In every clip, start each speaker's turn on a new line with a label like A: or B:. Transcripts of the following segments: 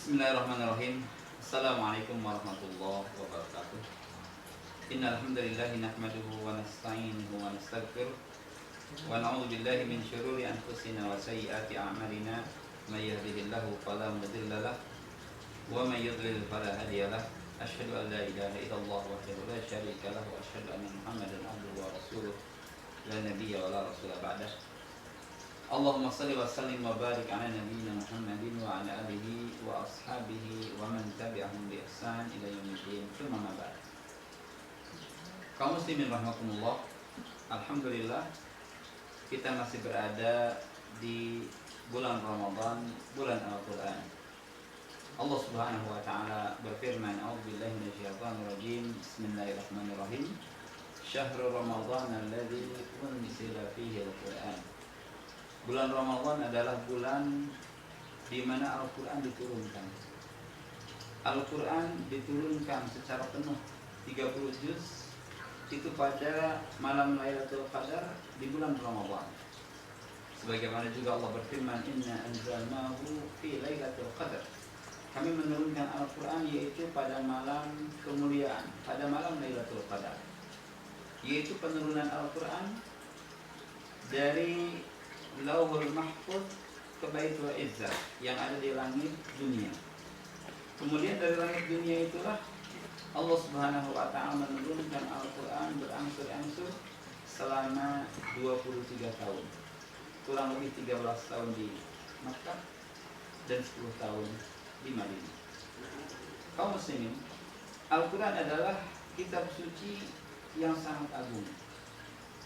A: Bismillahirrahmanirrahim. Assalamualaikum warahmatullahi wabarakatuh. Innal hamdalillah nahmaduhu wa nasta'inuhu wa nastaghfiruh wa na'udzu billahi min syururi anfusina wa sayyiati a'malina. May yahdihillahu fala mudilla lahu wa may yudlil fala hadiya lahu. Asyhadu an la ilaha illallah wahdahu la syarika lahu wa asyhadu anna Muhammadan abduhu wa rasuluh la nabiyya wa la rasula ba'dah. Allahumma salli wa sallim wa barik ala nabiyyina Muhammadin wa ala alihi wa ashabihi wa man tabi'ahum bi ihsan ila yaumiddin. Tsumma ma ba'd. Kaum muslimin rahimakumullah. Alhamdulillah kita masih berada di bulan Ramadan, bulan Al-Qur'an. Allah Subhanahu wa taala berfirman, "A'udzubillahi minasyaitonir rajim. Bismillahirrahmanirrahim. Syahrul Ramadan alladzi unzila fihi al-Qur'an." Bulan Ramadan adalah bulan di mana Al-Quran diturunkan. Al-Quran diturunkan secara penuh 30 juz itu pada malam Lailatul Qadar di bulan Ramadan. Sebagaimana juga Allah berfirman, "Inna anzalnahu fi Lailatul Qadar." Kami menurunkan Al-Quran yaitu pada malam kemuliaan, pada malam Lailatul Qadar. Yaitu penurunan Al-Quran dari Lauhul Mahfuz ke Baitul Izzah yang ada di langit dunia. Kemudian dari langit dunia itulah Allah Subhanahu wa taala menurunkan Al-Qur'an berangsur-angsur selama 23 tahun. Kurang lebih 13 tahun di Makkah dan 10 tahun di Madinah. Kaum muslimin, Al-Qur'an adalah kitab suci yang sangat agung.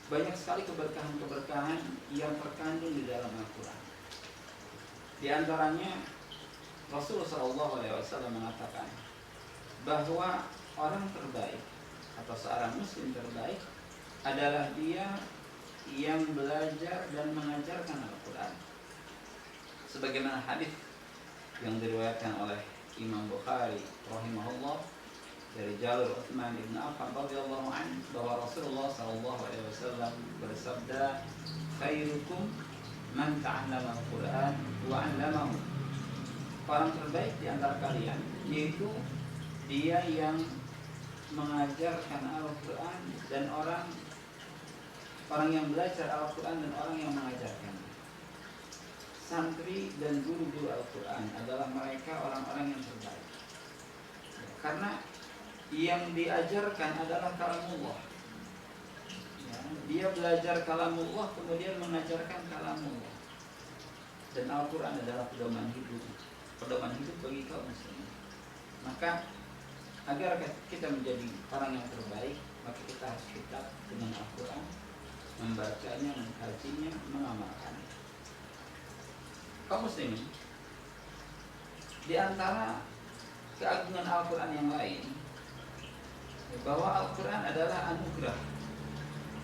A: Banyak sekali keberkahan-keberkahan yang terkandung di dalam Al-Quran. Di antaranya Rasulullah SAW mengatakan bahwa orang terbaik atau seorang muslim terbaik adalah dia yang belajar dan mengajarkan Al-Quran. Sebagaimana hadis yang diriwayatkan oleh Imam Bukhari rahimahullah dari jalur Utsman bin Affan radhiyallahu anhu bahwa Rasulullah sallallahu alaihi wasallam bersabda, "Khairukum man ta'allama al-Qur'an wa 'allamahu." Orang terbaik di antara kalian yaitu dia yang mengajarkan Al-Qur'an dan orang yang belajar Al-Qur'an dan orang yang mengajarkan. Santri dan guru-guru Al-Qur'an adalah mereka orang-orang yang terbaik. Karena yang diajarkan adalah kalamullah. Ya, dia belajar kalamullah kemudian mengajarkan kalamullah. Dan Al-Quran adalah pedoman hidup bagi kaum muslimin. Maka agar kita menjadi orang yang terbaik, maka kita harus dekat dengan Al-Quran, membacanya, mengkajinya, mengamalkannya. Kaum muslimin, di antara keagungan Al-Quran yang lain, bahwa Al-Quran adalah anugerah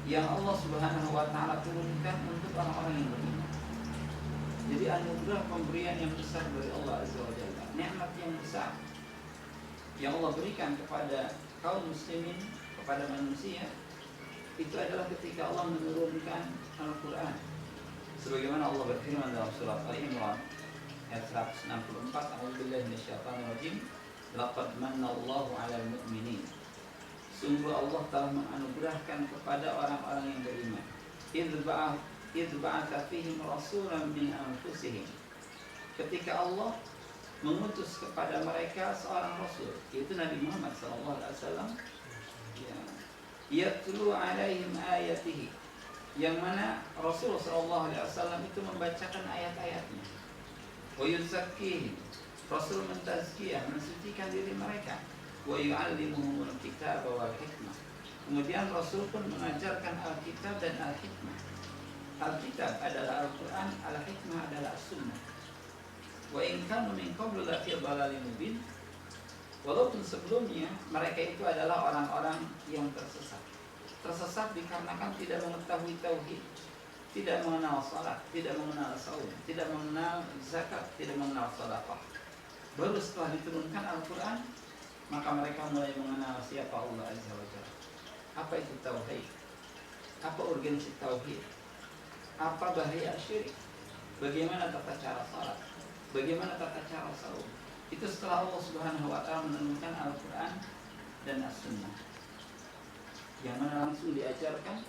A: yang Allah Subhanahu wa taala turunkan untuk orang-orang yang beriman. Jadi anugerah pemberian yang besar dari Allah Azza wa Jalla, nikmat yang besar yang Allah berikan kepada kaum muslimin, kepada manusia, itu adalah ketika Allah menurunkan Al-Quran. Sebagaimana Allah berfirman dalam surat Al-Imran ayat 164, "A'udzubillahi minasyaitonir rajim. Laqad manallahu 'alal mu'minin." Sungguh Allah telah menganugerahkan kepada orang-orang yang beriman. Idz ba'atsa fihim rasulan min anfusihim. Ketika Allah mengutus kepada mereka seorang rasul, yaitu Nabi Muhammad SAW, yatlu 'alaihim ayatihi, yang mana Rasul SAW itu membacakan ayat-ayatnya. Wa yuzakkihim, Rasul mentazkiyah, mensucikan diri mereka. Wa yu'allimuhumul kitaba wal hikmah. Kemudian Rasul pun mengajarkan Alkitab dan Al-Hikmah. Alkitab adalah Al-Quran, Al-Hikmah adalah As-Sunnah. Wa in kanu min qablu lafi dhalalin mubin. Walaupun sebelumnya mereka itu adalah orang-orang yang tersesat. Tersesat dikarenakan tidak mengetahui tauhid, tidak mengenal salat, tidak mengenal saum, tidak mengenal zakat, tidak mengenal sedekah. Baru setelah diturunkan Al-Quran, maka mereka mulai mengenal siapa Allah Azza wa Jalla. Apa itu tauhid? Apa urgensi tauhid? Apa bahaya syirik? Bagaimana tata cara salat? Bagaimana tata cara saum? Itu setelah Allah Subhanahu wa taala menurunkan Al-Qur'an dan As-Sunnah, yang mana langsung diajarkan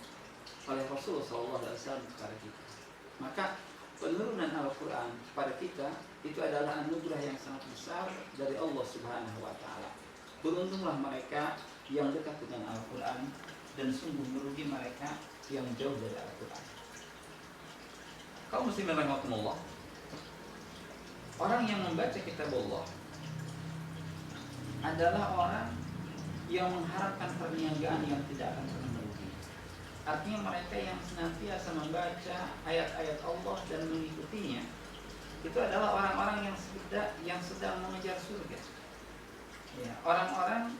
A: oleh Rasulullah SAW kepada kita. Maka penurunan Al-Quran kepada kita itu adalah anugerah yang sangat besar dari Allah Subhanahu wa taala. Beruntunglah mereka yang dekat dengan Al-Quran, dan sungguh merugi mereka yang jauh dari Al-Quran. Kaum muslimin rahimakumullah, orang yang membaca kitab Allah adalah orang yang mengharapkan perniagaan yang tidak akan pernah merugi. Artinya mereka yang senantiasa membaca ayat-ayat Allah dan mengikutinya, itu adalah orang-orang yang sedang mengejar surga. Ya, orang-orang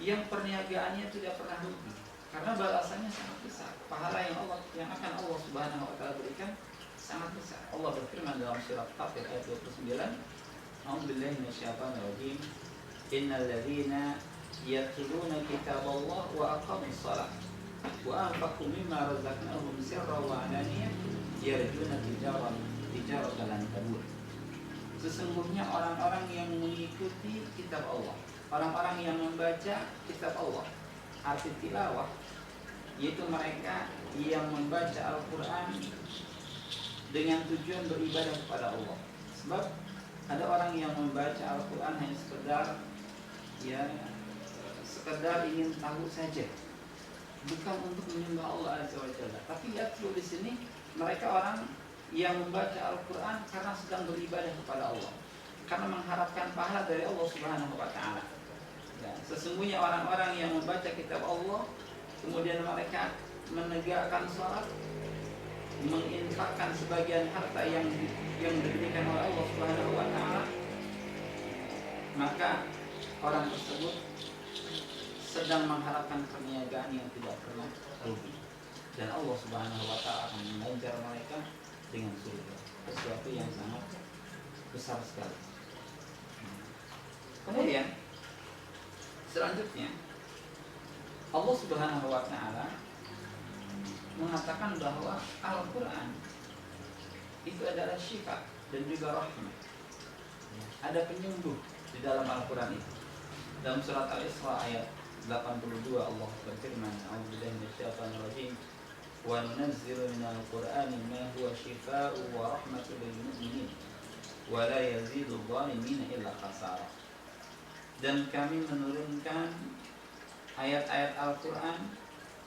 A: yang perniagaannya tidak pernah rugi, karena balasannya sangat besar. Pahala yang akan Allah Subhanahu wa taala berikan sangat besar. Allah berfirman dalam surat Fatir ayat 29, A'udzubillahi minasyaitonir rajim. Innal ladzina yatluna kitaballah wa aqamus shalah wa anfaqu mimma razaqnahum sirran wa 'alaniyah yarjuna tijaratan lan tabur. Sesungguhnya orang-orang yang mengikuti kitab Allah, orang-orang yang membaca kitab Allah, arti tilawah, yaitu mereka yang membaca Al-Quran dengan tujuan beribadah kepada Allah. Sebab ada orang yang membaca Al-Quran hanya sekedar ingin tahu saja, bukan untuk menyembah Allah Azza wa Jalla. Tapi lihat dulu di sini, mereka orang yang membaca Al-Quran karena sedang beribadah kepada Allah, karena mengharapkan pahala dari Allah Subhanahu wa taala. Ya, sesungguhnya orang-orang yang membaca kitab Allah, kemudian mereka menegakkan salat, menginfakkan sebagian harta yang diberikan oleh Allah Subhanahu wa taala, maka orang tersebut sedang mengharapkan perniagaan yang tidak pernah rugi, dan Allah Subhanahu wa taala akan mengajar mereka dengan surga, sesuatu yang sangat besar sekali. Kemudian selanjutnya Allah Subhanahu wa taala mengatakan bahwa Al-Quran itu adalah syifa dan juga rahmat. Ada penyembuh di dalam Al-Quran itu. Dalam surat Al-Isra ayat 82 Allah berfirman, A'udzubillahi minasyaitonir rajim, wa nunazzilu minal Qur'ani ma huwa syifaa'un wa rahmatun lil mu'minin wa la yazidu adh-dhalimina illa khasara. Dan kami menurunkan ayat-ayat Al-Quran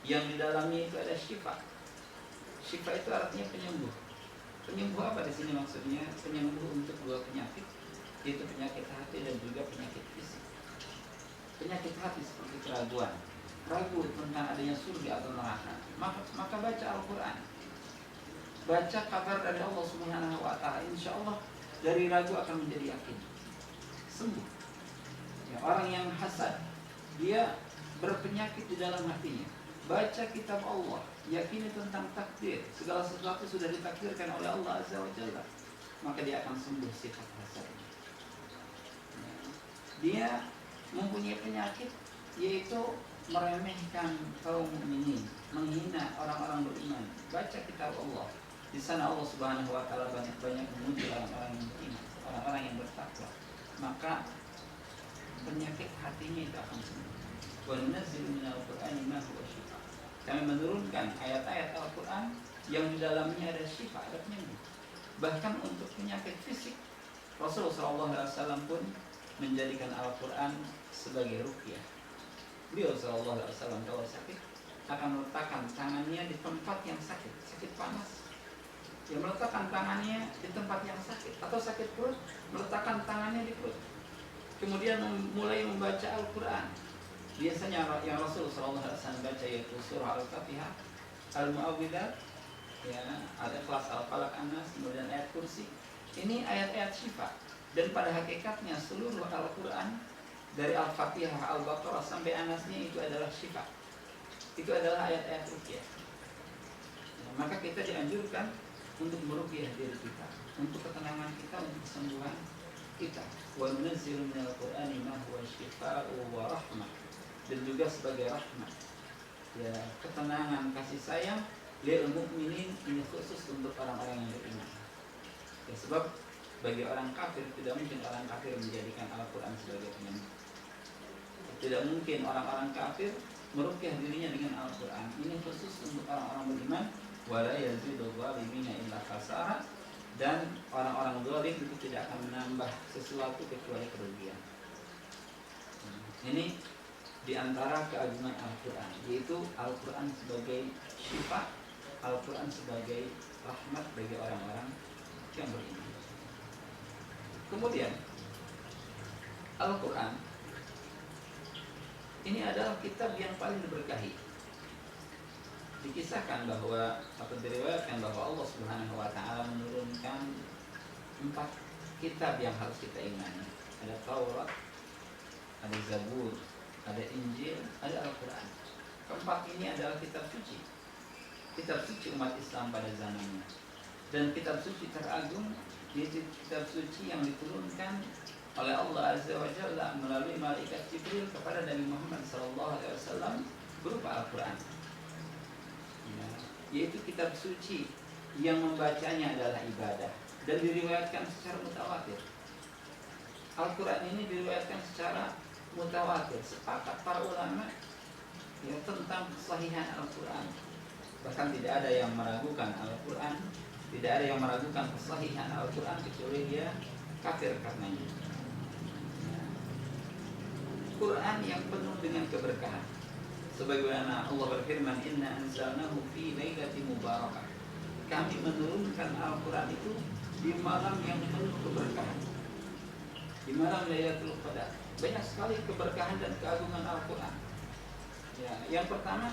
A: yang di dalamnya itu ada syifa. Syifa itu artinya penyembuh. Penyembuh apa di sini maksudnya? Penyembuh untuk dua penyakit, yaitu penyakit hati dan juga penyakit fisik. Penyakit hati seperti keraguan, ragu tentang adanya surga atau neraka, maka baca Al-Quran, baca kabar dari Allah Subhanahu wa taala, insya Allah dari ragu akan menjadi yakin, sembuh. Ya, orang yang hasad, dia berpenyakit di dalam hatinya, baca kitab Allah, yakini tentang takdir, segala sesuatu sudah ditakdirkan oleh Allah Azza wa Jalla, maka dia akan sembuh sifat hasad. Dia mempunyai penyakit, yaitu meremehkan kaum mukminin, menghina orang-orang beriman. Baca kitab Allah, di sana Allah Subhanahu wa taala banyak memuji orang-orang yang beriman, orang-orang yang bertakwa, maka penyakit hatinya itu akan sembuh. Wa nunazzilu minal Qur'ani ma huwa shifaa. Kami menurunkan ayat-ayat Al-Quran yang di dalamnya ada syifa, ada penyembuh. Bahkan untuk penyakit fisik, Rasulullah SAW pun menjadikan Al-Quran sebagai ruqyah. Beliau SAW kalau sakit akan meletakkan tangannya di tempat yang sakit, sakit panas, dia meletakkan tangannya di tempat yang sakit, atau sakit perut, meletakkan tangannya di perut, kemudian mulai membaca Al-Quran. Biasanya yang Rasulullah SAW baca yaitu surah Al-Fatihah, Al-Mu'awwidzat, ya, Al-Ikhlas, Al-Falaq, An-Nas, kemudian ayat kursi. Ini ayat-ayat syifa. Dan pada hakikatnya seluruh Al-Quran dari Al-Fatihah, Al-Baqarah sampai An-Nasnya itu adalah syifa. Itu adalah ayat-ayat ruqyah. Ya, maka kita dianjurkan untuk meruqyah diri kita, untuk ketenangan kita, untuk kesembuhan kita. Wa nunazzilu minal Qur'ani ma huwa syifaa'un wa rahmah. Dan juga sebagai rahmat, ya, ketenangan, kasih sayang lil mu'minin, ini khusus untuk orang-orang yang beriman. Ya, sebab bagi orang kafir, tidak mungkin orang kafir menjadikan Al-Quran sebagai penyembuh. Tidak mungkin orang-orang kafir meruqyah dirinya dengan Al-Quran. Ini khusus untuk orang-orang beriman. Wala yazidul zalimina illa khasara. Dan orang-orang zalim itu tidak akan menambah sesuatu kecuali kerugian. Ini diantara keagungan Al-Quran, yaitu Al-Quran sebagai syifa, Al-Quran sebagai rahmat bagi orang-orang yang beriman. Kemudian Al-Quran ini adalah kitab yang paling diberkahi. Dikisahkan bahwa atau diriwayatkan bahwa Allah Subhanahu wa taala menurunkan 4 kitab yang harus kita imani. Ada Taurat, ada Zabur, ada Injil, ada Al-Quran. Keempat ini adalah kitab suci. Kitab suci umat Islam pada zamannya. Dan kitab suci teragung yaitu kitab suci yang diturunkan oleh Allah Azza wa Jalla melalui malaikat Jibril kepada Nabi Muhammad SAW berupa Al-Quran. Ya, yaitu kitab suci yang membacanya adalah ibadah dan diriwayatkan secara mutawatir. Al-Quran ini diriwayatkan secara mutawatir. Sepakat para ulama ya tentang kesahihan Al-Quran. Bahkan tidak ada yang meragukan Al-Quran, tidak ada yang meragukan kesahihan Al-Quran kecuali dia kafir karenanya. Quran yang penuh dengan keberkahan. Sebagaimana Allah berfirman, Inna anzalnahu fi lailatin mubarakah. Kami menurunkan Al-Quran itu di malam yang penuh keberkahan. Di malam Lailatul Qadar. Banyak sekali keberkahan dan keagungan Al-Quran. Ya, yang pertama,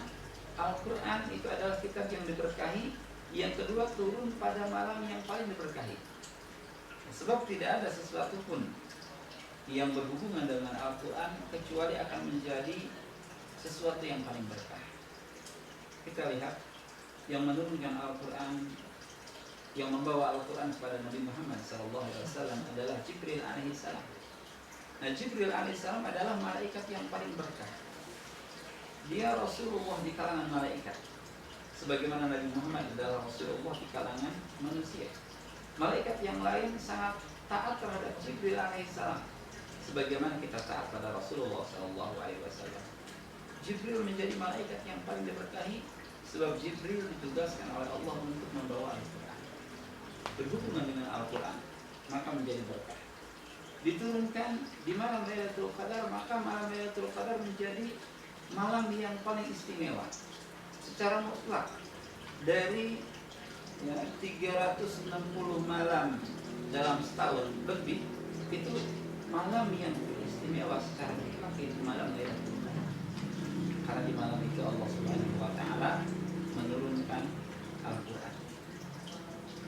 A: Al-Quran itu adalah kitab yang diberkahi. Yang kedua, turun pada malam yang paling diberkahi. Sebab tidak ada sesuatu pun yang berhubungan dengan Al-Quran kecuali akan menjadi sesuatu yang paling berkah. Kita lihat yang menurunkan Al-Quran, yang membawa Al-Quran kepada Nabi Muhammad SAW adalah Jibril alaihissalam. Nah, Jibril alaihissalam adalah malaikat yang paling berkah. Dia Rasulullah di kalangan malaikat, sebagaimana Nabi Muhammad adalah Rasulullah di kalangan manusia. Malaikat yang lain sangat taat terhadap Jibril alaihissalam, sebagaimana kita taat pada Rasulullah SAW. Jibril menjadi malaikat yang paling diberkahi sebab Jibril ditugaskan oleh Allah untuk membawa Al-Quran. Berhubungan dengan Al-Quran, maka menjadi berkah. Diturunkan di malam Lailatul Qadar, maka malam Lailatul Qadar menjadi malam yang paling istimewa secara mutlak. Dari 360 malam dalam setahun lebih, itu malam yang istimewa secara mutlak itu malam Lailatul Qadar. Karena di malam itu Allah Subhanahu wa taala menurunkan Al-Quran.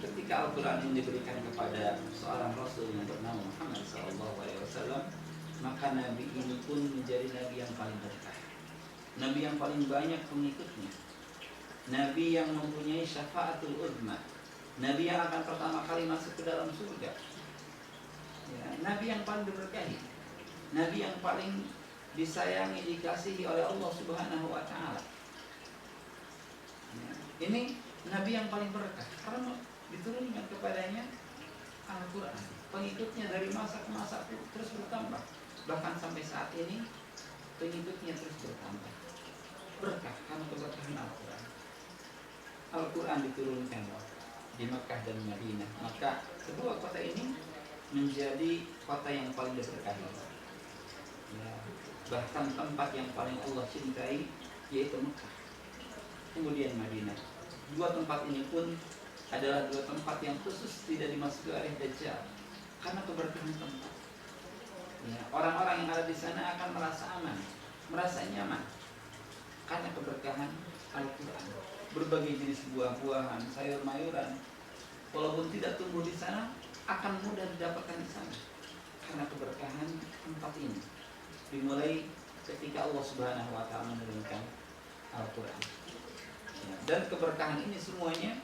A: Ketika Al-Quran ini diberikan kepada seorang Rasul yang bernama Muhammad SAW, maka Nabi ini pun menjadi Nabi yang paling berkah, Nabi yang paling banyak pengikutnya, Nabi yang mempunyai syafaatul uzma, Nabi yang akan pertama kali masuk ke dalam surga, ya, Nabi yang paling diberkahi, Nabi yang paling disayangi, dikasihi oleh Allah Subhanahu wa taala. Ya, ini Nabi yang paling berkah karena diturunkan kepadanya Al-Quran. Pengikutnya dari masa ke masa terus bertambah. Bahkan sampai saat ini pengikutnya terus bertambah. Berkah karena keberkahan Al-Quran. Al-Quran diturunkan di Mekah dan Madinah. Maka kedua kota ini menjadi kota yang paling diberkahi. Ya, bahkan tempat yang paling Allah cintai yaitu Mekah, kemudian Madinah. Dua tempat ini pun adalah dua tempat yang khusus tidak dimasuki oleh Dajjal karena keberkahan tempat. Ya, orang-orang yang ada di sana akan merasa aman, merasa nyaman karena keberkahan Al-Quran. Berbagai jenis buah-buahan, sayur-mayuran, walaupun tidak tumbuh di sana, akan mudah didapatkan di sana karena keberkahan tempat ini. Dimulai ketika Allah Subhanahu wa taala menurunkan Al-Quran. Ya, dan keberkahan ini semuanya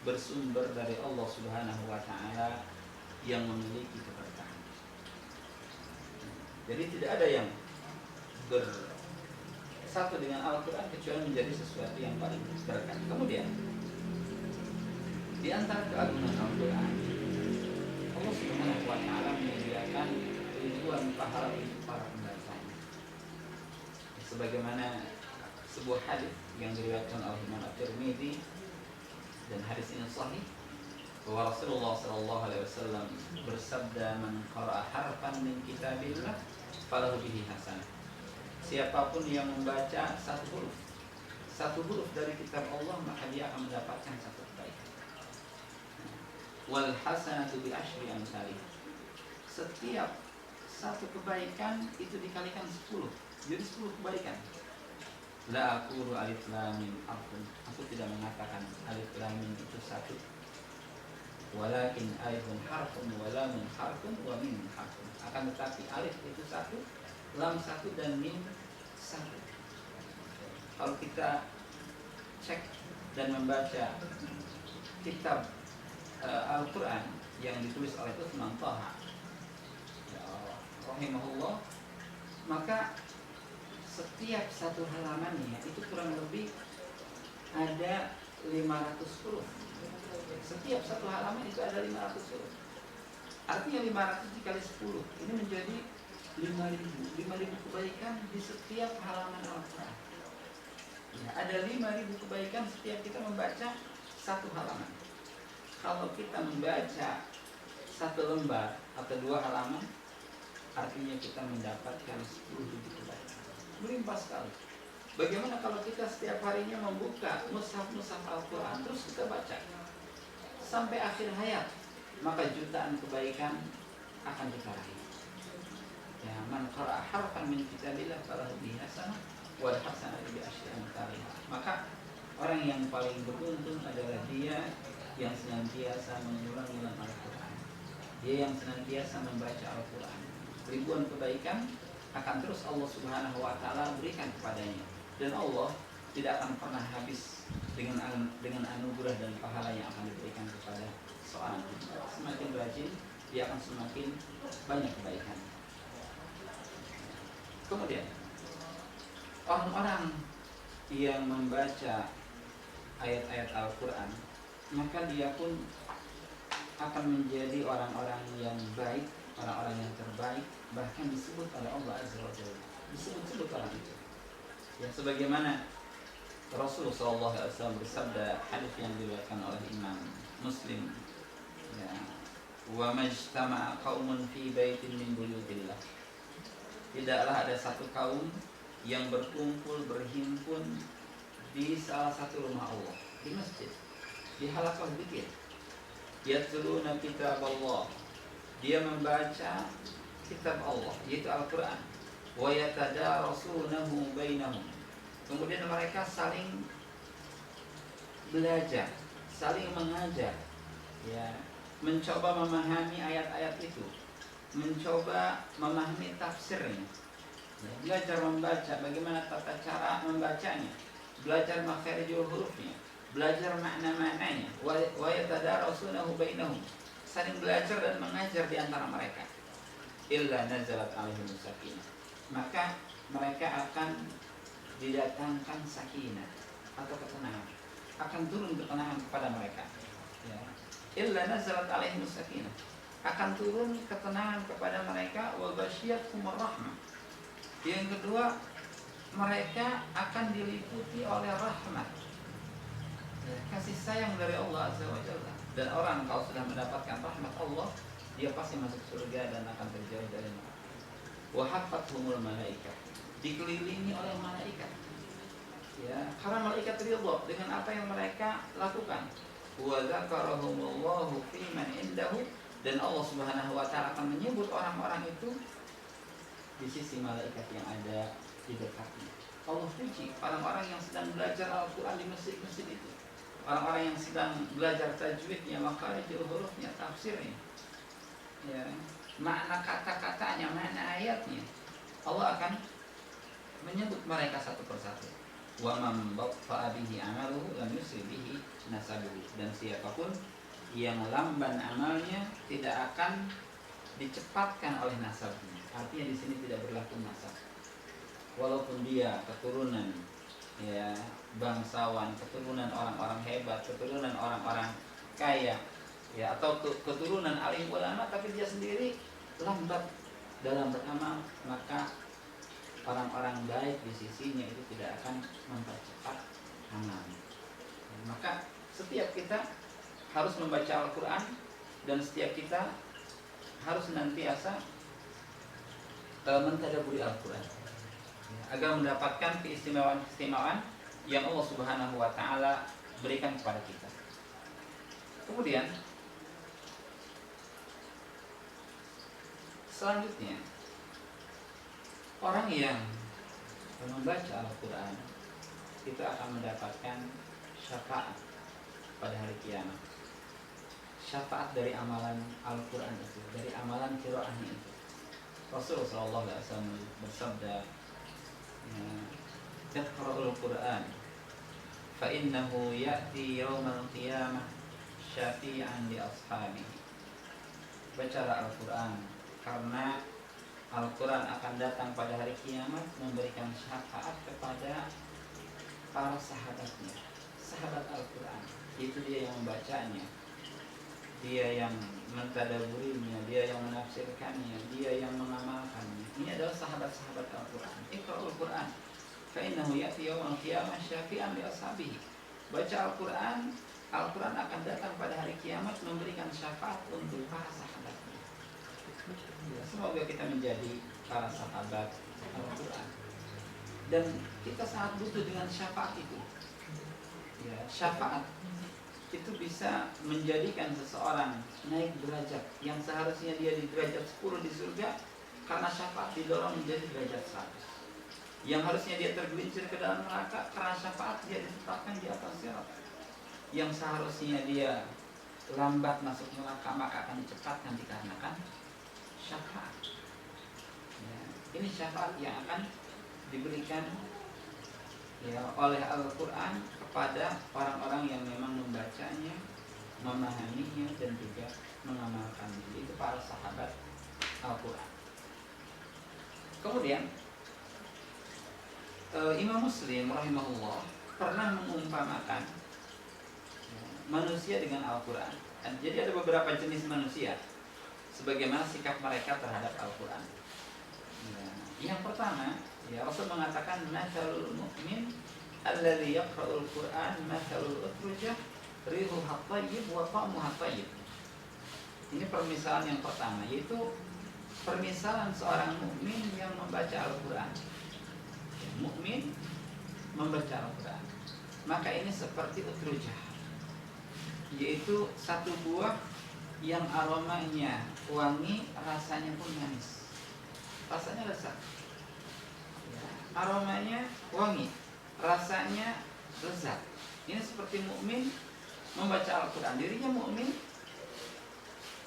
A: bersumber dari Allah Subhanahu wa taala yang memiliki keberkahan. Jadi tidak ada yang bersatu dengan Al-Quran kecuali menjadi sesuatu yang paling berkah. Kemudian di antara keagungan Al-Quran, Allah Subhanahu wa taala menyediakan ribuan pahala untuk para pembacanya. Sebagaimana sebuah hadis yang diriwayatkan oleh Imam At-Tirmidzi dan hadis ini sahih, bahwa Rasulullah sallallahu alaihi wasallam bersabda, "Man qara'a harfan min kitabillah falahu bihi hasanah." Siapapun yang membaca satu huruf dari kitab Allah, maka dia akan mendapatkan satu kebaikan. Wal hasanatu bi asyri amsalih. Setiap satu kebaikan itu dikalikan 10. Jadi 10 kebaikan. La aqulu alif lam mim harfun. Aku tidak mengatakan alif lam mim itu satu. Walakin alifun harfun wa lamun harfun wa mim harfun. Akan tetapi alif itu satu, lam satu, dan mim satu. Kalau kita cek dan membaca kitab Al-Quran yang ditulis oleh Utsman Taha rahimahullah, maka setiap satu halamannya itu kurang lebih ada 500 huruf. Setiap satu halaman itu ada 500 huruf. Artinya 500 dikali 10 ini menjadi 5.000 kebaikan di setiap halaman Al-Quran. Ya, ada 5.000 kebaikan setiap kita membaca satu halaman. Kalau kita membaca satu lembar atau 2 halaman, artinya kita mendapatkan 10.000 kebaikan. Melimpah sekali. Bagaimana kalau kita setiap harinya membuka mushaf-mushaf Al-Quran, terus kita baca sampai akhir hayat, maka jutaan kebaikan akan kita raih. Ya, man qara'a harfan min kitabillah falahu bihi hasanah wal hasanatu bi asyri amsalih. Maka orang yang paling beruntung adalah dia yang senantiasa mengulang-ulang Al-Quran. Dia yang senantiasa membaca Al-Quran. Ribuan kebaikan akan terus Allah Subhanahu wa taala berikan kepadanya, dan Allah tidak akan pernah habis dengan anugerah dan pahala yang akan diberikan kepada seorang hamba. Semakin rajin, dia akan semakin banyak kebaikan. Kemudian orang-orang yang membaca ayat-ayat Al-Quran, maka dia pun akan menjadi orang-orang yang baik, orang-orang yang terbaik, bahkan disebut oleh Allah Azza wa Jalla. Disebut-sebut orang itu. Ya, sebagaimana Rasulullah SAW bersabda, hadis yang diriwayatkan oleh Imam Muslim, ya, wa majtama'a qaumun fi baitin min buyutillah. Tidaklah ada satu kaum yang berkumpul, berhimpun di salah satu rumah Allah, di masjid, di halaqah dzikir. Yatluna kitab Allah. Dia membaca kitab Allah, yaitu Al-Quran. Wa yatadarasunahu bainahum. Kemudian mereka saling belajar, saling mengajar, ya, mencoba memahami ayat-ayat itu, mencoba memahami tafsirnya, ya, belajar membaca, bagaimana tata cara membacanya, belajar makharijul hurufnya, belajar makna-maknanya. Wa yatadarasunahu bainahum, saling belajar dan mengajar di antara mereka. Illa nazalat alaihim sakinah, maka mereka akan didatangkan sakinah atau ketenangan, akan turun ketenangan kepada mereka. Ya. Illa nazalat alaihim sakinah, akan turun ketenangan kepada mereka. Wa ghasyiyatuhumur rahmah. Yang kedua, mereka akan diliputi oleh rahmat, ya, kasih sayang dari Allah Azza wa Jalla. Dan orang kalau sudah mendapatkan rahmat Allah, dia pasti masuk surga dan akan terjauh dari neraka. Wa hafathumul malaikat, dikelilingi oleh malaikat, ya, karena malaikat ridha dengan apa yang mereka lakukan. Wa dzakarahumullahu fi man indahu, dan Allah Subhanahu wa taala akan menyebut orang-orang itu di sisi malaikat yang ada di dekatnya. Allah puji orang-orang yang sedang belajar Al-Quran di masjid-masjid itu, orang-orang yang sedang belajar tajwidnya, makharijul hurufnya, tafsirnya, ya, makna kata-katanya, makna ayatnya. Allah akan menyebut mereka satu persatu. Wa man batta'a bihi amaluhu lam yusri bihi nasabuhu, dan siapapun yang lamban amalnya tidak akan dicepatkan oleh nasabnya. Artinya di sini tidak berlaku nasab. Walaupun dia keturunan, ya, bangsawan, keturunan orang-orang hebat, keturunan orang-orang kaya, ya, atau keturunan alim ulama, tapi dia sendiri lambat dalam beramal, maka orang-orang baik di sisinya itu tidak akan mempercepat amal. Maka setiap kita harus membaca Al-Quran, dan setiap kita harus senantiasa mentadaburi Al-Quran, agar mendapatkan keistimewaan yang Allah Subhanahu wa Ta'ala berikan kepada kita. Kemudian selanjutnya, orang yang membaca Al-Quran itu akan mendapatkan syafaat pada hari kiamat. Syafaat dari amalan Al-Quran itu, dari amalan qiraahnya itu. Rasulullah SAW bersabda, "Iqra'ul Qur'an fa innahu ya'ti yawmal qiyamah syafi'an li ashabihi." Bacalah Al-Quran, karena Al-Quran akan datang pada hari kiamat memberikan syafaat kepada para sahabatnya. Sahabat Al-Quran itu dia yang membacanya, dia yang mentadaburinya, dia yang menafsirkannya, dia yang mengamalkannya. Ini adalah sahabat-sahabat Al-Quran. Iqra'ul Quran fa innahu ya'ti yawmal qiyamah syafi'an li ashabihi. Baca Al-Quran, Al-Quran akan datang pada hari kiamat memberikan syafaat untuk para sahabatnya. Ya, semoga kita menjadi para sahabat Al-Quran, dan kita sangat butuh dengan syafaat itu. Ya, syafaat itu bisa menjadikan seseorang naik derajat yang seharusnya dia di derajat 10 di surga, karena syafaat didorong menjadi derajat 100. Yang harusnya dia tergelincir ke dalam neraka, karena syafaat dia ditetapkan di atas sirat. Yang seharusnya dia lambat masuk neraka, maka akan dicepatkan dikarenakan syafaat. Ya, ini syafaat yang akan diberikan ya oleh Al-Quran kepada orang-orang yang memang membacanya, memahaminya, dan juga mengamalkannya. Itu para sahabat Al-Quran. Kemudian Imam Muslim rahimahullah pernah mengumpamakan manusia dengan Al-Quran. Jadi ada beberapa jenis manusia, sebagaimana sikap mereka terhadap Al-Quran. Ya, yang pertama, ya, Rasul mengatakan, "Mathalul mu'min alladzi yaqra'ul Qur'an mathalul utrujah rihuha thayyib wa ta'muha thayyib." Ini permisalan yang pertama, yaitu permisalan seorang mukmin yang membaca Al-Quran. Mukmin membaca Al-Quran, maka ini seperti utrujah, yaitu satu buah yang aromanya wangi, rasanya pun manis, rasanya lezat. Ya, aromanya wangi, rasanya lezat. Ini seperti mukmin membaca Al-Quran, dirinya mukmin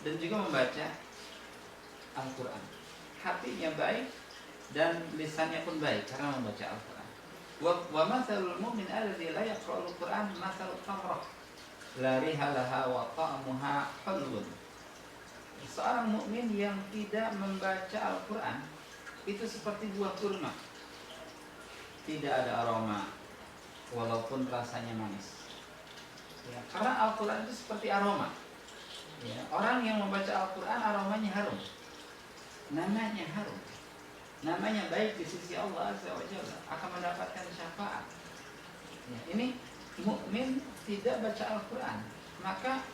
A: dan juga membaca Al-Quran, hatinya baik dan lisannya pun baik karena membaca Al-Quran. Wa mathalul mu'min alladzi la yaqra'ul Qur'an mathalut tamrah la riha laha wa ta'muha hulun. Seorang mukmin yang tidak membaca Al-Quran itu seperti buah kurma, tidak ada aroma walaupun rasanya manis. Ya, karena Al-Quran itu seperti aroma. Ya, orang yang membaca Al-Quran aromanya harum, namanya harum, namanya baik di sisi Allah Azza wa Jalla, akan mendapatkan syafaat. Ya, ini mukmin tidak baca Al-Quran, maka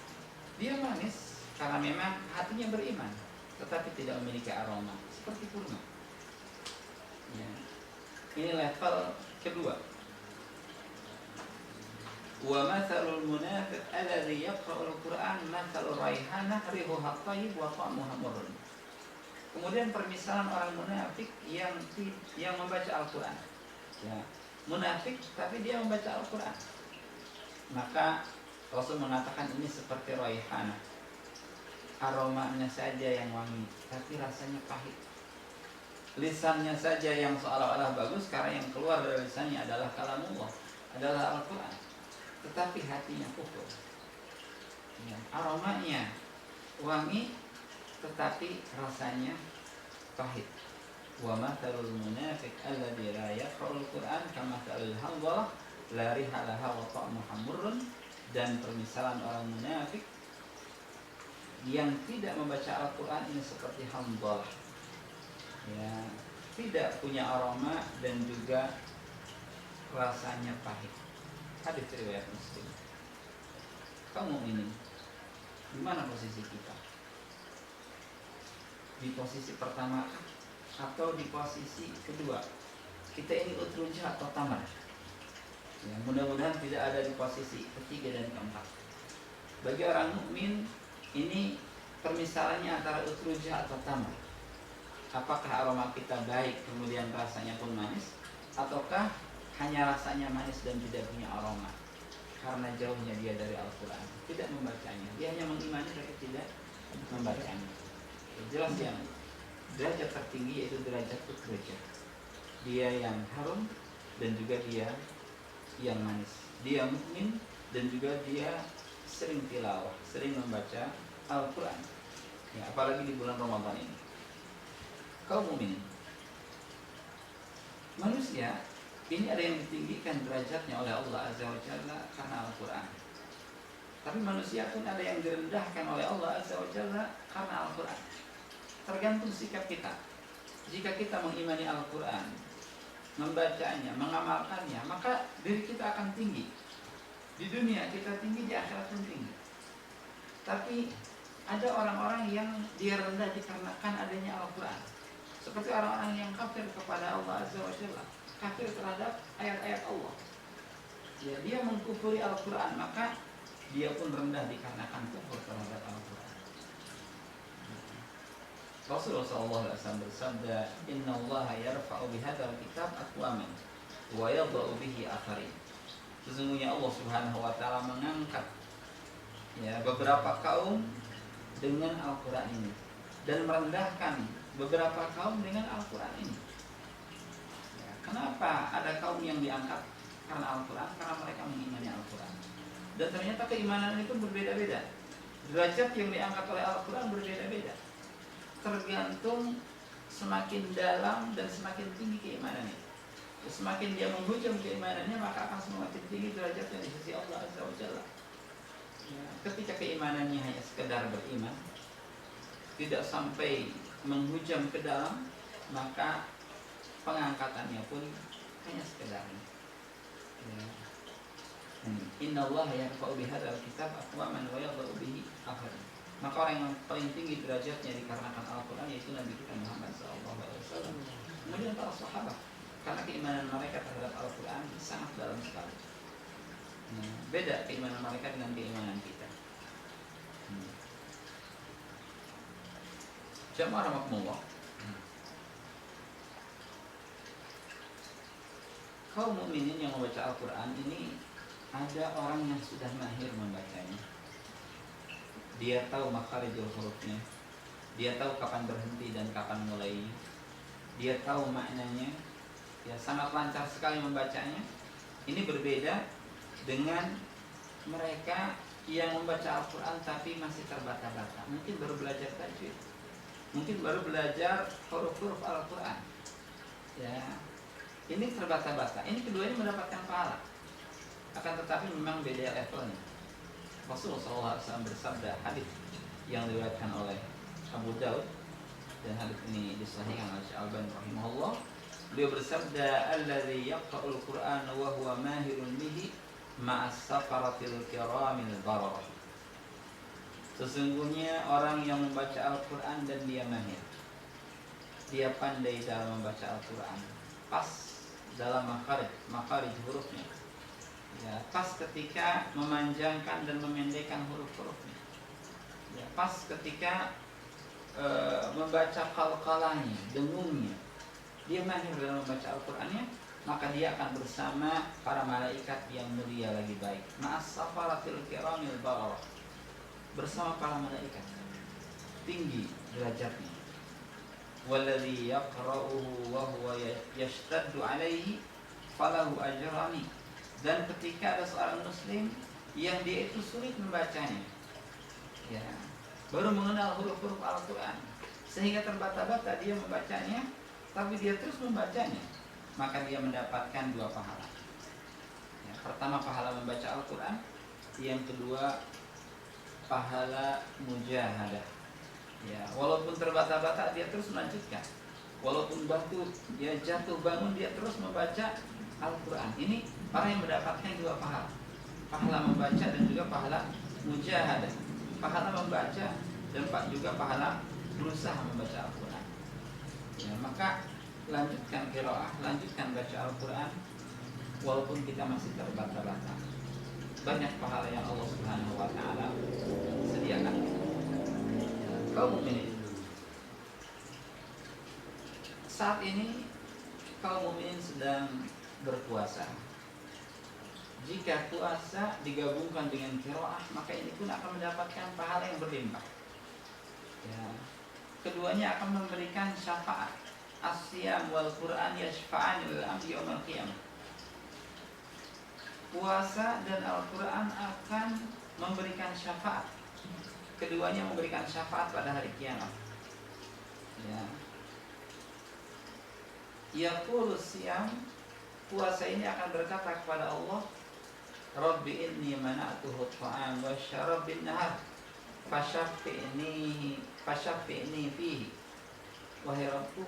A: dia manis karena memang hatinya beriman, tetapi tidak memiliki aroma seperti kurma. Ya, ini level kedua. Wa mathalul munafiq alladzi yaqra'ul Qur'an mathalur raihanah rihuha thayyib wa ta'muha murrun. Kemudian permisalan orang munafik yang membaca Al-Quran. Ya, munafik tapi dia membaca Al-Quran. Maka Rasul mengatakan ini seperti raihanah, aromanya saja yang wangi, tapi rasanya pahit. Lisannya saja yang seolah-olah bagus, karena yang keluar dari lisannya adalah kalamullah, adalah Al-Quran, tetapi hatinya kufur. Ya, aromanya wangi, tetapi rasanya pahit. Wa mathalul munafiq alladzi la yaqra'ul Qur'an kamathalil hanzalah la riha laha wa ta'muha murrun. Dan permisalan orang munafik yang tidak membaca Al-Quran ini seperti Hanzalah, ya, tidak punya aroma dan juga rasanya pahit. Hadis riwayat Muslim. Kaum mukminin, di mana posisi kita? Di posisi pertama atau di posisi kedua? Kita ini utrujah atau tamar? Ya, mudah-mudahan tidak ada di posisi ketiga dan keempat. Bagi orang mukmin ini permisalannya antara utrujah atau tamar. Apakah aroma kita baik kemudian rasanya pun manis, ataukah hanya rasanya manis dan tidak punya aroma karena jauhnya dia dari Al-Quran, tidak membacanya, dia hanya mengimani tapi tidak membacanya. Jelas yang derajat tertinggi yaitu derajat utrujah, dia yang harum dan juga dia yang manis, dia mukmin dan juga dia sering tilawah, sering membaca Al-Quran, ya, apalagi di bulan Ramadan ini. Kaum mukminin, manusia ini ada yang ditinggikan derajatnya oleh Allah Azza wa Jalla karena Al-Quran. Tapi manusia pun ada yang direndahkan oleh Allah Azza wa Jalla karena Al-Quran. Tergantung sikap kita. Jika kita mengimani Al-Quran, membacanya, mengamalkannya, maka diri kita akan tinggi. Di dunia kita tinggi, di akhirat pun tinggi. Tapi ada orang-orang yang dia rendah dikarenakan adanya Al-Quran. Seperti orang-orang yang kafir kepada Allah Azza wa Jalla, kafir terhadap ayat-ayat Allah. Ya, dia mengkufuri Al-Quran, maka dia pun rendah dikarenakan kufur terhadap Al-Quran. Rasulullah SAW bersabda, Inna Allah yarfa'u bihadzal kitab aqwaman wa yadha'u bihi akharin. Sesungguhnya Allah Subhanahu wa taala mengangkat, ya, beberapa kaum dengan Al-Quran ini dan merendahkan beberapa kaum dengan Al-Quran ini. Ya, kenapa ada kaum yang diangkat karena Al-Quran? Karena mereka mengimani Al-Quran. Dan ternyata keimanan itu berbeda-beda. Derajat yang diangkat oleh Al-Quran berbeda-beda. Tergantung semakin dalam dan semakin tinggi keimanannya. Semakin dia menghujam keimanannya, maka akan semakin tinggi derajatnya di sisi Allah Azza wa Jalla. Ya, ketika keimanannya hanya sekedar beriman, tidak sampai menghujam ke dalam, maka pengangkatannya pun hanya sekedar. Ya. Inna Allah yarfa'u bihadzal kitab aqwaman wa yadh'u bihi akharin. Maka orang yang paling tinggi derajatnya dikarenakan Al-Quran yaitu Nabi kita Muhammad SAW. Kemudian para sahabat, karena keimanan mereka terhadap Al-Quran sangat dalam sekali. Beda keimanan mereka dengan keimanan kita. Jamaah rahmatullah. Kaum mukminin yang membaca Al-Quran ini ada orang yang sudah mahir membacanya. Dia tahu makharijul hurufnya, dia tahu kapan berhenti dan kapan mulai, dia tahu maknanya, ya, sangat lancar sekali membacanya. Ini berbeda dengan mereka yang membaca Al-Quran tapi masih terbata-bata, mungkin baru belajar tajwid, mungkin baru belajar huruf-huruf Al-Quran, ya, ini terbata-bata. Ini keduanya mendapatkan pahala, akan tetapi memang beda levelnya. Rasulullah SAW bersabda, hadis yang diriwayatkan oleh Abu Daud dan hadis ini disahihkan oleh Syekh Al-Albani rahimahullah. Beliau bersabda, "Allazi yaqra'ul Qur'ana wa huwa mahirun bihi ma'as safaratil kiramil bararah." Sesungguhnya orang yang membaca Al-Quran dan dia mahir, dia pandai dalam membaca Al-Quran, pas dalam makharij hurufnya, ya, pas ketika memanjangkan dan memendekkan huruf-hurufnya, ya, pas ketika membaca qalqalanya, dengungnya, dia mahir dalam membaca Al-Qurannya, maka dia akan bersama para malaikat yang mulia lagi baik, ma'as safaratil kiramil bararah, bersama para malaikat tinggi derajatnya. Walladzi yaqra'uhu wa huwa yashtaddu 'alaihi falahu ajrani. Dan ketika ada seorang muslim yang dia itu sulit membacanya, ya, baru mengenal huruf-huruf Al-Quran sehingga terbata-bata dia membacanya, tapi dia terus membacanya, maka dia mendapatkan dua pahala. Ya, pertama pahala membaca Al-Quran, yang kedua pahala mujahadah. Ya, walaupun terbata-bata dia terus melanjutkan. Walaupun batu dia jatuh bangun dia terus membaca Al-Quran. Ini orang yang mendapatkan dua pahala. Pahala membaca dan juga pahala mujahadah. Pahala membaca dan juga pahala berusaha membaca Al-Quran. Ya, maka lanjutkan qiraah, lanjutkan baca Al-Quran walaupun kita masih terbata-bata. Banyak pahala yang Allah Subhanahu wa taala sediakan. Kaum mukminin, saat ini kaum mukminin sedang berpuasa. Jika puasa digabungkan dengan qiraah, maka ini pun akan mendapatkan pahala yang berlimpah. Ya. Keduanya akan memberikan syafaat. As-siyam wal Qur'an yashfa'an lil 'abdi yaumil qiyamah. Puasa dan Al-Quran akan memberikan syafaat. Keduanya memberikan syafaat pada hari kiamat. Ya. Yaqulu siyam, puasa ini akan berkata kepada Allah, Rabbi inni mana'tuhu ta'am wa syarab bin nahar Fashaffi'ni fihi. Wahai Rabbku,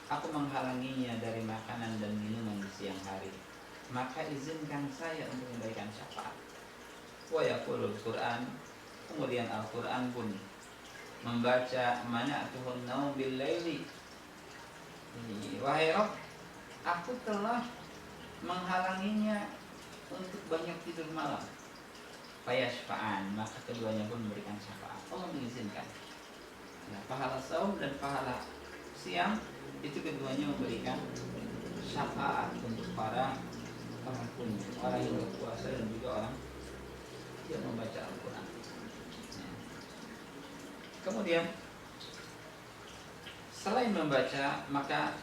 A: aku menghalanginya dari makanan dan minuman di siang hari, maka izinkan saya untuk memberikan syafaat. Wa yaqulul Qur'an, kemudian Al-Quran pun membaca mana'tuhun naum bil laili. Wahai Rabb, aku telah menghalanginya untuk banyak tidur malam. Fayashfa'an, maka keduanya pun memberikan syafaat. Allah mengizinkan. Ya, pahala saum dan pahala siang itu keduanya memberikan syafaat untuk para penghuni, orang yang berpuasa dan juga orang yang membaca Al-Quran. Kemudian selain membaca, maka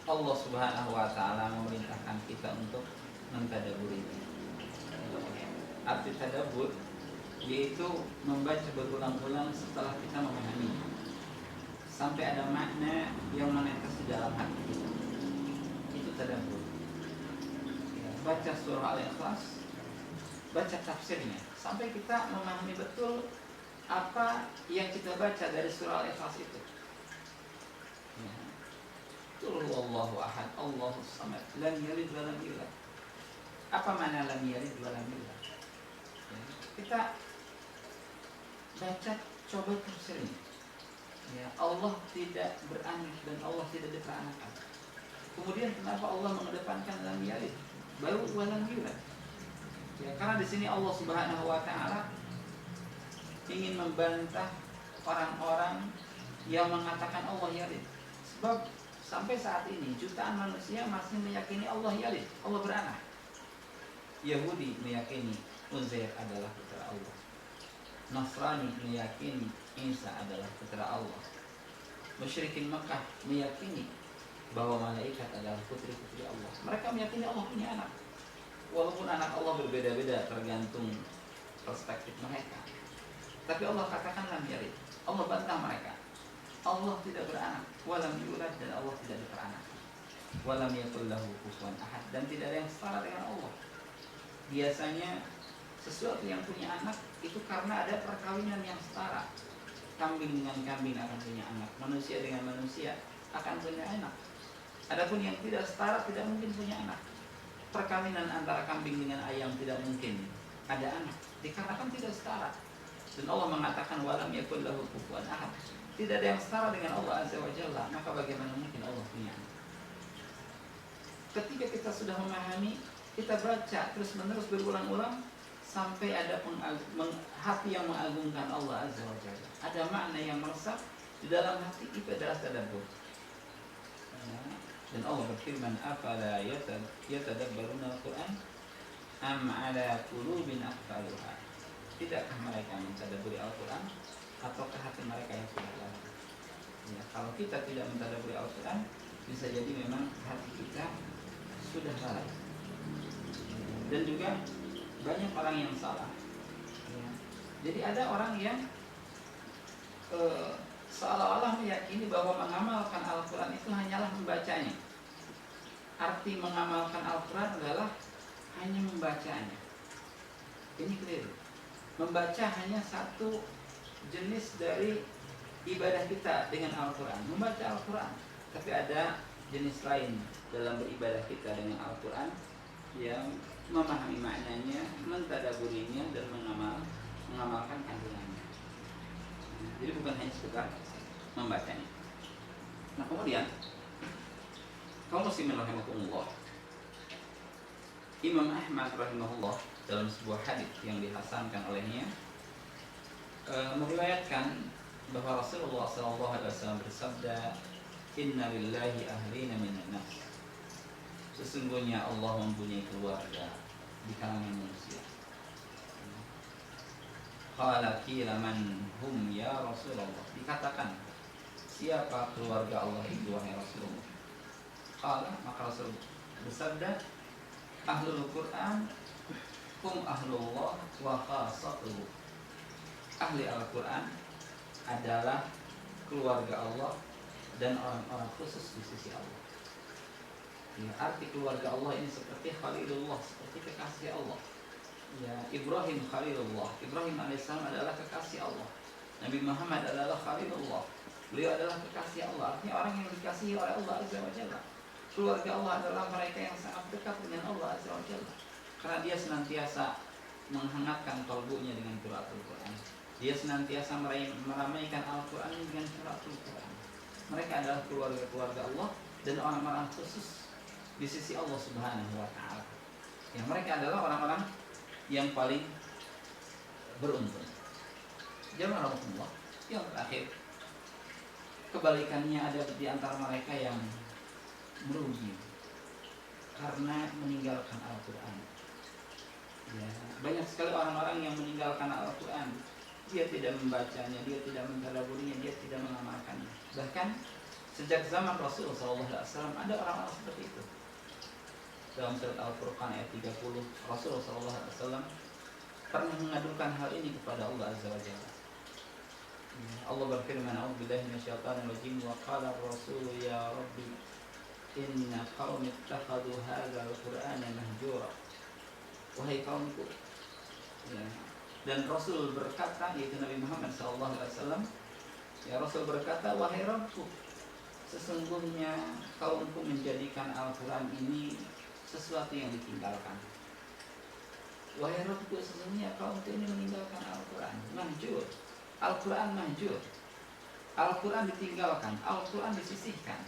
A: Allah Subhanahu wa taala memerintahkan kita untuk mentadaburinya. Arti tadabbur yaitu membaca berulang-ulang setelah kita memahami sampai ada makna yang menetes di dalam hati kita. Itu tadabbur. Ya, baca surah Al-Ikhlas, baca tafsirnya sampai kita memahami betul apa yang kita baca dari surah Al-Ikhlas itu. Qul huwallahu ahad, Allahus samad, lam yalid wa lam yulad. Apa makna lam yalid wa lam yulad? Ya, kita baca, coba tafsirnya. Ya, Allah tidak beranak dan Allah tidak diperanakan. Kemudian kenapa Allah mengedepankan lam yalid baru wa lam yulad? Ya, karena di sini Allah Subhanahu wa taala ingin membantah orang-orang yang mengatakan Allah yalid. Sebab sampai saat ini jutaan manusia masih meyakini Allah yalid, Allah beranak. Yahudi meyakini Uzair adalah putra Allah. Nasrani meyakini Isa adalah putra Allah. Musyrikin Mekah meyakini bahwa malaikat adalah putri-putri Allah. Mereka meyakini Allah punya anak. Walaupun anak Allah berbeda-beda tergantung perspektif mereka. Tapi Allah katakan lam yalid. Allah bantah mereka. Allah tidak beranak, walam yulad, dan Allah tidak diperanakan. Walam yakul lahu kufuwan ahad, dan tidak ada yang setara dengan Allah. Biasanya sesuatu yang punya anak itu karena ada perkawinan yang setara. Kambing dengan kambing akan punya anak, manusia dengan manusia akan punya anak. Adapun yang tidak setara tidak mungkin punya anak. Perkawinan antara kambing dengan ayam tidak mungkin ada anak, dikarenakan tidak setara. Dan Allah mengatakan walam yakul lahu kufuwan ahad. Tidak ada yang setara dengan Allah Azza wa Jalla, maka bagaimana mungkin Allah punya anak? Ketika kita sudah memahami, kita baca terus-menerus berulang-ulang sampai ada hati yang mengagungkan Allah Azza wa Jalla. Ada makna yang meresap di dalam hati, itu adalah tadabbur. Dan Allah berfirman, afala yatadabbaruna al-Qur'an am ala qulubin aqfaluha. Tidakkah mereka mentadabburi Al-Quran ataukah hati mereka yang sudah lalai? Ya, kalau kita tidak mentadabburi Al-Quran, bisa jadi memang hati kita sudah lalai. Dan juga banyak orang yang salah. Ya. Jadi ada orang yang seolah-olah meyakini bahwa mengamalkan Al-Quran itu hanyalah membacanya. Arti mengamalkan Al-Quran adalah hanya membacanya. Ini keliru. membaca hanya satu jenis dari ibadah kita dengan Al-Quran, membaca Al-Quran. Tapi ada jenis lain dalam beribadah kita dengan Al-Quran yang memahami maknanya, mentadaburinya, dan mengamalkan kandungannya. Jadi bukan hanya sekedar membacanya. Nah kemudian, kaum muslimin rahimahumullah, Imam Ahmad rahimahullah dalam sebuah hadis yang dihasankan olehnya meriwayatkan bahwa Rasulullah SAW bersabda, Inna lillahi ahlina minan nas. Sesungguhnya Allah mempunyai keluarga di kalangan manusia. Qala qila man hum ya Rasulullah. Dikatakan, siapa keluarga Allah itu wahai Rasulullah? Qala, maka Rasul bersabda, Ahlul Quran hum ahlullah wa khassatuhu. Ahli Al-Quran adalah keluarga Allah dan orang-orang khusus di sisi Allah. Ya, arti keluarga Allah ini seperti Khalilullah, seperti kekasih Allah. Ya, Ibrahim Khalilullah. Ibrahim alaihissalam adalah kekasih Allah. Nabi Muhammad adalah Khalilullah. Beliau adalah kekasih Allah. Artinya orang yang dikasihi oleh Allah Azza wa Jalla. Keluarga Allah adalah mereka yang sangat dekat dengan Allah Azza wa Jalla. Karena dia senantiasa menghangatkan kalbunya dengan qiraatul Quran. Dia senantiasa meramaikan Al-Quran dengan qiraatul Quran. Mereka adalah keluarga-keluarga Allah dan orang-orang khusus di sisi Allah Subhanahu wa Ta'ala. Yang mereka adalah orang-orang yang paling beruntung. Jamaah Rasulullah, yang terakhir, kebalikannya ada di antara mereka yang merugi karena meninggalkan Al-Quran. Ya, banyak sekali orang-orang yang meninggalkan Al-Quran. Dia tidak membacanya, dia tidak mentadaburinya, dia tidak mengamalkannya. Bahkan sejak zaman Rasulullah SAW ada orang-orang seperti itu. Dalam surat Al-Furqan ayat 30, Rasulullah SAW pernah mengadukan hal ini kepada Allah Azza wa Jalla. Allah berfirman, A'udzubillahi minasyaitonir rajim, wa qala ar-rasul ya rabbi inna qaumi ittakhadhu hadzal qur'ana mahjura. Wahai kaumku, ya. Dan Rasul berkata, yaitu Nabi Muhammad SAW, ya Rasul berkata, wahai Rabbku, sesungguhnya kaumku menjadikan Al-Quran ini sesuatu yang ditinggalkan. Wahai Rabbku, sesungguhnya kaumku ini meninggalkan Al-Quran. Mahjur. Al-Quran mahjur. Al-Quran ditinggalkan, Al-Quran disisihkan.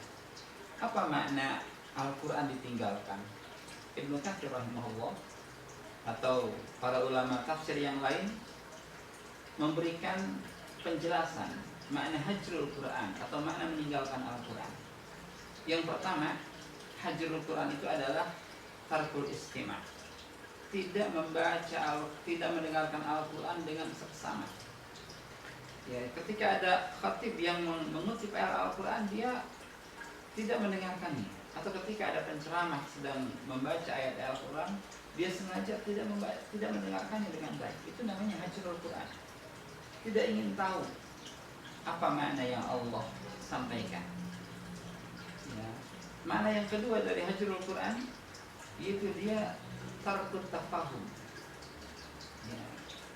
A: Apa makna Al-Quran ditinggalkan? Ibnu Katsir rahimahullah atau para ulama tafsir yang lain memberikan penjelasan makna hajrul Quran atau makna meninggalkan Al-Quran. Yang pertama, hajrul Quran itu adalah tarkul istima', tidak membaca, tidak mendengarkan Al-Quran dengan seksama. Ya, ketika ada khatib yang mengutip ayat Al-Quran, dia tidak mendengarkannya. Atau ketika ada penceramah sedang membaca ayat Al-Quran, dia sengaja tidak mendengarkannya dengan baik. Itu namanya hajrul Quran. Tidak ingin tahu apa makna yang Allah sampaikan. Ya. Makna yang kedua dari hajrul Quran, yaitu dia tarkut tafahum. Ya.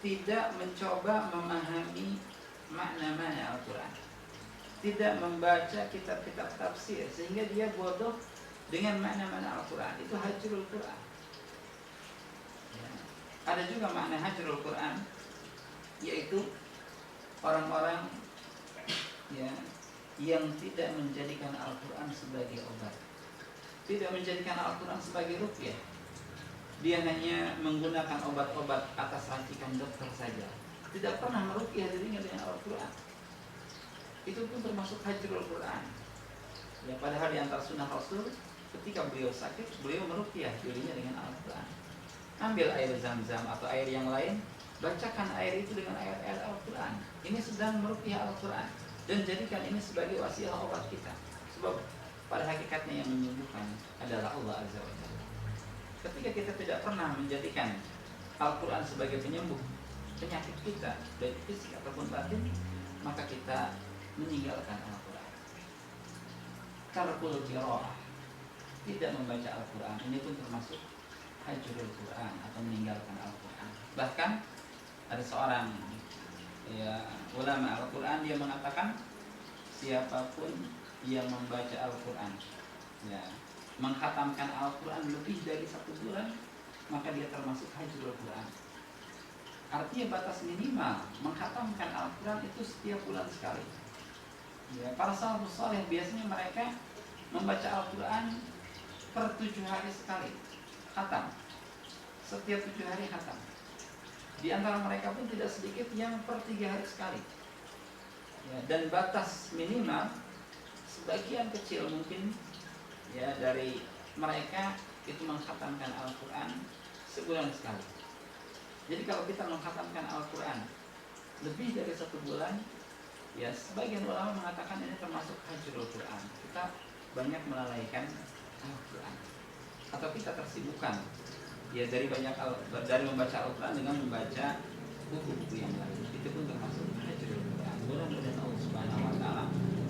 A: Tidak mencoba memahami makna-makna Al-Quran. Tidak membaca kitab-kitab tafsir sehingga dia bodoh dengan makna-makna Al-Quran. Itu hajrul Quran. Ya. Ada juga makna hajrul Quran, yaitu orang-orang ya, yang tidak menjadikan Al-Quran sebagai obat, tidak menjadikan Al-Quran sebagai ruqyah. Dia hanya menggunakan obat-obat atas racikan dokter saja, tidak pernah meruqyah dirinya dengan Al-Quran. Itu pun termasuk hajrul Quran. Ya, padahal di antara sunnah Rasul, ketika beliau sakit, beliau meruqyah dirinya dengan Al-Quran. Ambil air zam-zam atau air yang lain, bacakan air itu dengan ayat-ayat Al-Quran. Ini sedang meruqyah Al-Quran, dan jadikan ini sebagai wasilah obat kita. Sebab pada hakikatnya yang menyembuhkan adalah Allah Azza wa Jalla. Ketika kita tidak pernah menjadikan Al-Quran sebagai penyembuh penyakit kita, baik fisik ataupun batin, maka kita meninggalkan Al-Quran. Tarkul qiraah, tidak membaca Al-Quran, ini pun termasuk hajrul Quran atau meninggalkan Al-Quran. Bahkan Ada seorang ya ulama Al-Quran, dia mengatakan siapapun yang membaca Al-Quran, ya, menghatamkan Al-Quran lebih dari 1 bulan, maka dia termasuk hajrul Quran. Artinya batas minimal menghatamkan Al-Quran itu setiap bulan sekali. Ya, para salafus saleh biasanya mereka membaca Al-Quran per 7 hari sekali khatam. Setiap 7 hari khatam. Di antara mereka pun tidak sedikit yang per 3 hari sekali. Ya, dan batas minimal sebagian kecil mungkin ya dari mereka itu menghatamkan Al-Quran sebulan sekali. Jadi kalau kita menghatamkan Al-Quran lebih dari 1 bulan, ya sebagian ulama mengatakan ini termasuk hajrul Quran. Kita banyak melalaikan Al-Quran, atau kita tersibukkan ya dari membaca Al-Quran dengan membaca buku-buku yang lain. Itu pun termasuk hajrul Quran. Mudah-mudahan Allah Subhanahu wa taala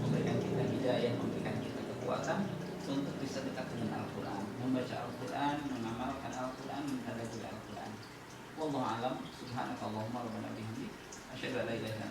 A: memberikan kita hidayah, memberikan kita kekuatan untuk bisa dekat dengan Al-Quran, membaca Al-Quran, mengamalkan Al-Quran, mentadabburi Al-Quran. Wallahu a'lam. Subhanakallahumma wa bihamdika asyhadu an la ilaha illa anta